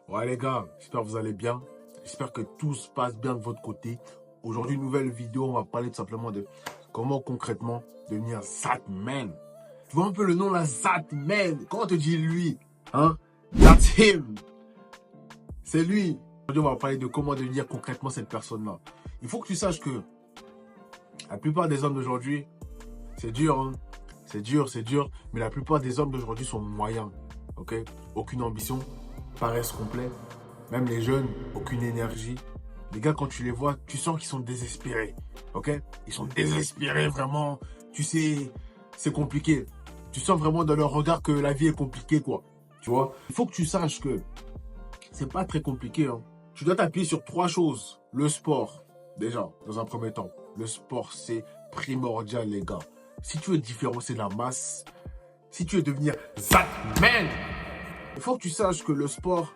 Ouais les gars, j'espère que vous allez bien. J'espère que tout se passe bien de votre côté. Aujourd'hui, nouvelle vidéo, on va parler tout simplement de comment concrètement devenir Zatman. Tu vois un peu le nom là, Zatman. Comment on te dit lui? Hein? That's him. C'est lui. Aujourd'hui, on va parler de comment devenir concrètement cette personne-là. Il faut que tu saches que la plupart des hommes d'aujourd'hui, c'est dur, hein? C'est dur. Mais la plupart des hommes d'aujourd'hui sont moyens. Ok? Aucune ambition, paresse complète. Même les jeunes, aucune énergie. Les gars, quand tu les vois, tu sens qu'ils sont désespérés. Ok? Ils sont désespérés, vraiment. Tu sais, c'est compliqué. Tu sens vraiment dans leur regard que la vie est compliquée, quoi. Tu vois? Il faut que tu saches que c'est pas très compliqué, hein. Tu dois t'appuyer sur 3 choses. Le sport, déjà, dans un premier temps. Le sport, c'est primordial, les gars. Si tu veux différencier la masse, si tu veux devenir Zatman, il faut que tu saches que le sport,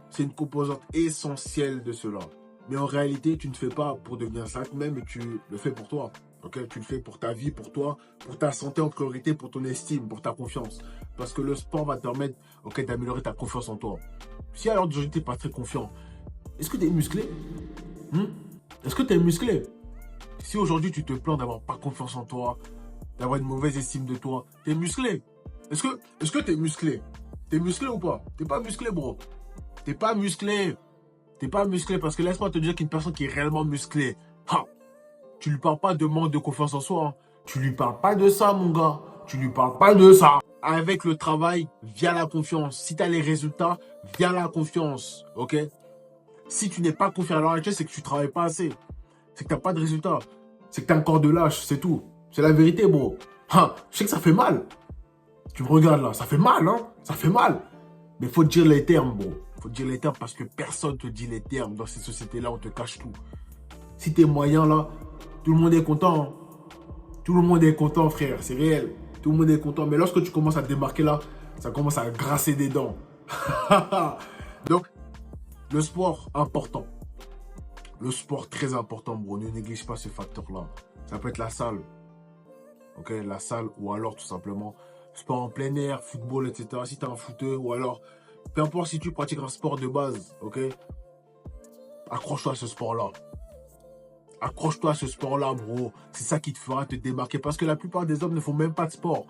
c'est une composante essentielle de cela. Mais en réalité, tu ne fais pas pour devenir Zatman, mais tu le fais pour toi. Okay? Tu le fais pour ta vie, pour toi, pour ta santé en priorité, pour ton estime, pour ta confiance. Parce que le sport va te permettre d'améliorer ta confiance en toi. Si alors d'aujourd'hui, tu n'es pas très confiant, est-ce que tu es musclé? Est-ce que tu es musclé? Si aujourd'hui, tu te plains d'avoir pas confiance en toi, d'avoir une mauvaise estime de toi, tu es musclé. Est-ce que tu es musclé? T'es musclé ou pas? T'es pas musclé, bro. T'es pas musclé. T'es pas musclé parce que laisse-moi te dire qu'une personne qui est réellement musclée, tu lui parles pas de manque de confiance en soi. Hein. Tu lui parles pas de ça, mon gars. Tu lui parles pas de ça. Avec le travail, via la confiance. Si tu as les résultats, via la confiance. Ok? Si tu n'es pas confiant à l'heure actuelle, c'est que tu travailles pas assez. C'est que tu n'as pas de résultats. C'est que tu as un corps de lâche, c'est tout. C'est la vérité, bro. Je sais que ça fait mal. Tu me regardes là, ça fait mal, hein? Ça fait mal. Mais faut dire les termes, bro. Faut dire les termes parce que personne te dit les termes. Dans ces sociétés-là, on te cache tout. Si t'es moyen là, tout le monde est content. Hein. Tout le monde est content, frère. C'est réel. Tout le monde est content. Mais lorsque tu commences à te démarquer là, ça commence à grasser des dents. Donc, le sport, important. Le sport, très important, bro. Ne néglige pas ce facteur-là. Ça peut être la salle. Ok, la salle ou alors tout simplement sport en plein air, football, etc. Si tu es un footeur ou alors, peu importe si tu pratiques un sport de base, ok, accroche-toi à ce sport-là. Accroche-toi à ce sport-là, bro. C'est ça qui te fera te démarquer. Parce que la plupart des hommes ne font même pas de sport.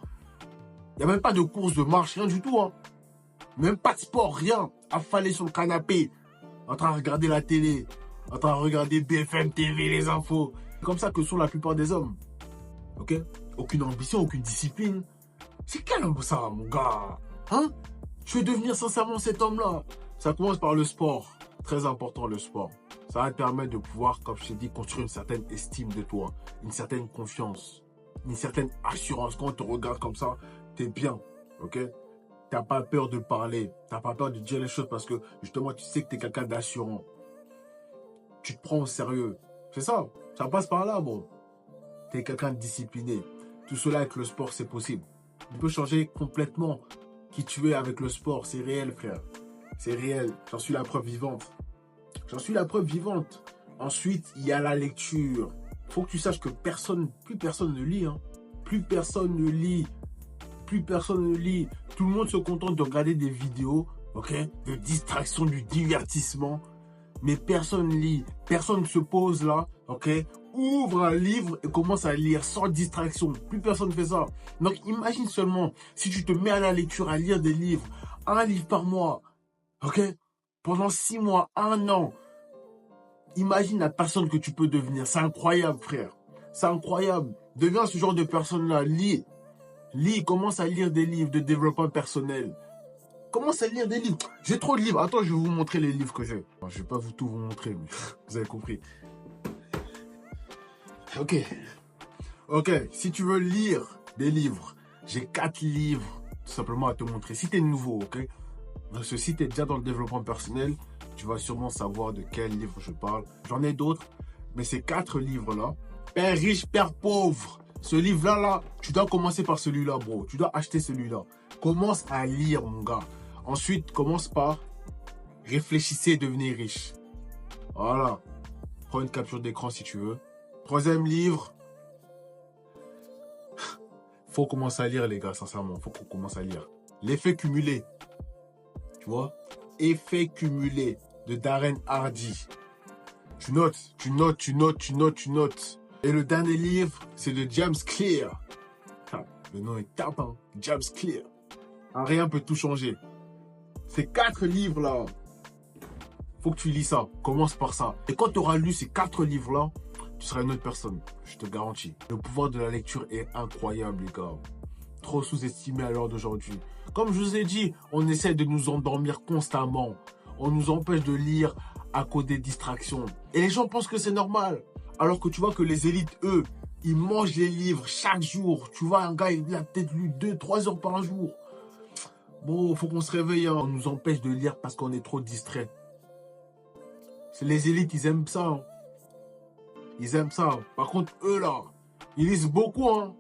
Il n'y a même pas de course, de marche, rien du tout. Hein. Même pas de sport, rien. Affalé sur le canapé, en train de regarder la télé, en train de regarder BFM TV, les infos. C'est comme ça que sont la plupart des hommes. Ok? Aucune ambition, aucune discipline. C'est quel homme ça, mon gars? Hein? Tu veux devenir sincèrement cet homme-là? Ça commence par le sport. Très important, le sport. Ça va te permettre de pouvoir, comme je t'ai dit, construire une certaine estime de toi, une certaine confiance, une certaine assurance. Quand on te regarde comme ça, t'es bien, ok? T'as pas peur de parler, t'as pas peur de dire les choses parce que justement, tu sais que t'es quelqu'un d'assurant. Tu te prends au sérieux. C'est ça, ça passe par là, bro. T'es quelqu'un de discipliné. Tout cela avec le sport, c'est possible. Tu peux changer complètement qui tu es avec le sport. C'est réel, frère. C'est réel. J'en suis la preuve vivante. J'en suis la preuve vivante. Ensuite, il y a la lecture. Il faut que tu saches que plus personne ne lit. Hein. Plus personne ne lit. Plus personne ne lit. Tout le monde se contente de regarder des vidéos, ok, de distraction, du divertissement. Mais personne ne lit. Personne ne se pose là, ok, ouvre un livre et commence à lire sans distraction. Plus personne ne fait ça. Donc imagine seulement si tu te mets à la lecture, à lire des livres, un livre par mois, ok, pendant 6 mois, 1 an. Imagine la personne que tu peux devenir. C'est incroyable, frère. C'est incroyable. Deviens ce genre de personne-là. Lis. Lis, commence à lire des livres de développement personnel. Commence à lire des livres. J'ai trop de livres. Attends, je vais vous montrer les livres que j'ai. Je vais pas tout vous montrer, mais vous avez compris. Ok. Ok, si tu veux lire des livres, j'ai 4 livres tout simplement à te montrer. Si tu es nouveau, ok. Parce que si tu es déjà dans le développement personnel, tu vas sûrement savoir de quel livre je parle. J'en ai d'autres, mais ces 4 livres-là, Père riche, Père pauvre. Ce livre-là, là, tu dois commencer par celui-là, bro. Tu dois acheter celui-là. Commence à lire, mon gars. Ensuite, commence par réfléchissez et devenez riche. Voilà. Prends une capture d'écran si tu veux. 3e livre. Faut commencer à lire, les gars, sincèrement. Faut qu'on commence à lire. L'effet cumulé. Tu vois? Effet cumulé de Darren Hardy. Tu notes, tu notes, tu notes, tu notes, tu notes. Et le dernier livre, c'est de James Clear. Ah, le nom est tapant, James Clear. Rien peut tout changer. Ces 4 livres-là, faut que tu lis ça. Commence par ça. Et quand tu auras lu ces 4 livres-là, tu seras une autre personne. Je te garantis. Le pouvoir de la lecture est incroyable, les gars. Trop sous-estimé à l'heure d'aujourd'hui. Comme je vous ai dit, on essaie de nous endormir constamment. On nous empêche de lire à cause des distractions. Et les gens pensent que c'est normal. Alors que tu vois que les élites, eux, ils mangent les livres chaque jour. Tu vois, un gars, il a peut-être lu 2-3 heures par jour. Bon, faut qu'on se réveille. Hein. On nous empêche de lire parce qu'on est trop distrait. C'est les élites, ils aiment ça. Hein. Ils aiment ça. Par contre, eux, là, ils lisent beaucoup. Hein.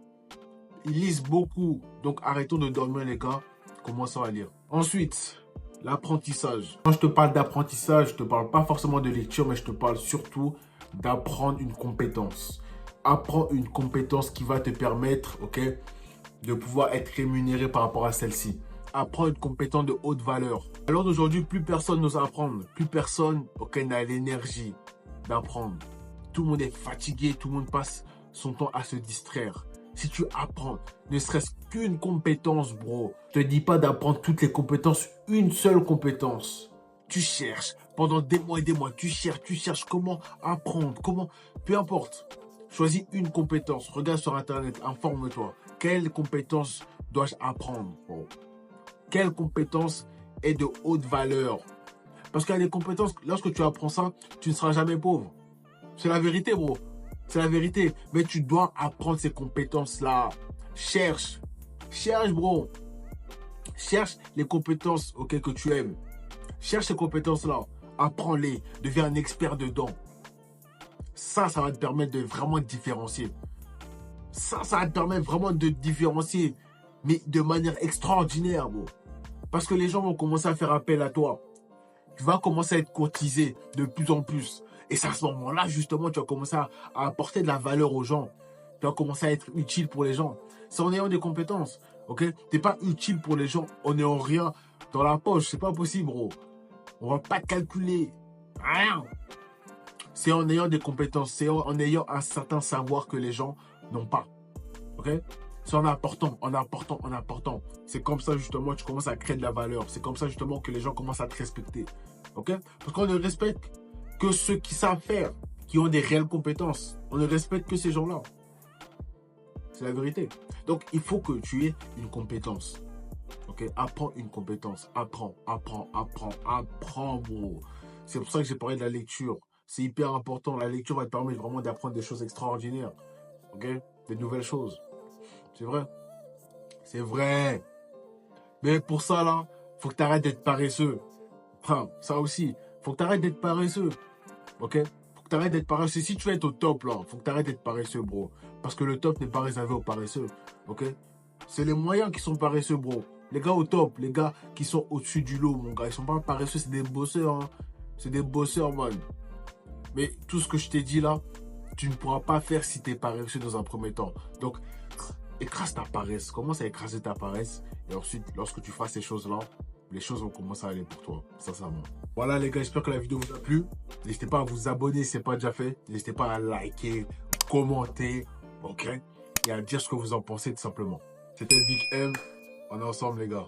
Ils lisent beaucoup. Donc, arrêtons de dormir, les gars. Commençons à lire. Ensuite, l'apprentissage. Quand je te parle d'apprentissage, je ne te parle pas forcément de lecture, mais je te parle surtout d'apprendre une compétence. Apprends une compétence qui va te permettre, ok, de pouvoir être rémunéré par rapport à celle-ci. Apprends une compétence de haute valeur. Alors d'aujourd'hui, plus personne n'ose apprendre. Plus personne, ok, n'a l'énergie d'apprendre. Tout le monde est fatigué, tout le monde passe son temps à se distraire. Si tu apprends, ne serait-ce qu'une compétence, bro. Je te dis pas d'apprendre toutes les compétences, une seule compétence. Tu cherches pendant des mois et des mois. Tu cherches comment apprendre, comment... Peu importe. Choisis une compétence. Regarde sur Internet, informe-toi. Quelle compétence dois-je apprendre, bro? Quelle compétence est de haute valeur? Parce qu'il y a des compétences, lorsque tu apprends ça, tu ne seras jamais pauvre. C'est la vérité, bro. C'est la vérité. Mais tu dois apprendre ces compétences-là. Cherche. Cherche, bro. Cherche les compétences auxquelles que tu aimes. Cherche ces compétences-là. Apprends-les. Deviens un expert dedans. Ça va te permettre de vraiment te différencier. Ça va te permettre vraiment de te différencier. Mais de manière extraordinaire, bro. Parce que les gens vont commencer à faire appel à toi. Tu vas commencer à être cotisé de plus en plus. Et c'est à ce moment-là, justement, tu vas commencer à apporter de la valeur aux gens. Tu vas commencer à être utile pour les gens. C'est en ayant des compétences, ok? Tu n'es pas utile pour les gens en n'ayant rien dans la poche. C'est pas possible, bro. On va pas te calculer. Rien. C'est en ayant des compétences. C'est en ayant un certain savoir que les gens n'ont pas. Ok? C'est en apportant, en apportant, en apportant. C'est comme ça, justement, tu commences à créer de la valeur. C'est comme ça, justement, que les gens commencent à te respecter. Ok? Parce qu'on ne respecte que ceux qui savent faire, qui ont des réelles compétences. On ne respecte que ces gens-là. C'est la vérité. Donc, il faut que tu aies une compétence. Ok? Apprends une compétence. Apprends, bro. C'est pour ça que j'ai parlé de la lecture. C'est hyper important. La lecture va te permettre vraiment d'apprendre des choses extraordinaires. Ok? Des nouvelles choses. C'est vrai. C'est vrai. Mais pour ça, là, faut que tu arrêtes d'être paresseux. Enfin, ça aussi. Faut que tu arrêtes d'être paresseux. Ok? Faut que tu arrêtes d'être paresseux. Si tu veux être au top, là, faut que tu arrêtes d'être paresseux, bro. Parce que le top n'est pas réservé aux paresseux. Ok? C'est les moyens qui sont paresseux, bro. Les gars au top, les gars qui sont au-dessus du lot, mon gars, ils sont pas paresseux, c'est des bosseurs. Hein. C'est des bosseurs, man. Mais tout ce que je t'ai dit là, tu ne pourras pas faire si tu es paresseux dans un premier temps. Donc, écrase ta paresse. Commence à écraser ta paresse. Et ensuite, lorsque tu feras ces choses-là, les choses vont commencer à aller pour toi, sincèrement. Voilà les gars, j'espère que la vidéo vous a plu. N'hésitez pas à vous abonner si ce n'est pas déjà fait. N'hésitez pas à liker, commenter, ok? Et à dire ce que vous en pensez tout simplement. C'était Big M. On est ensemble les gars.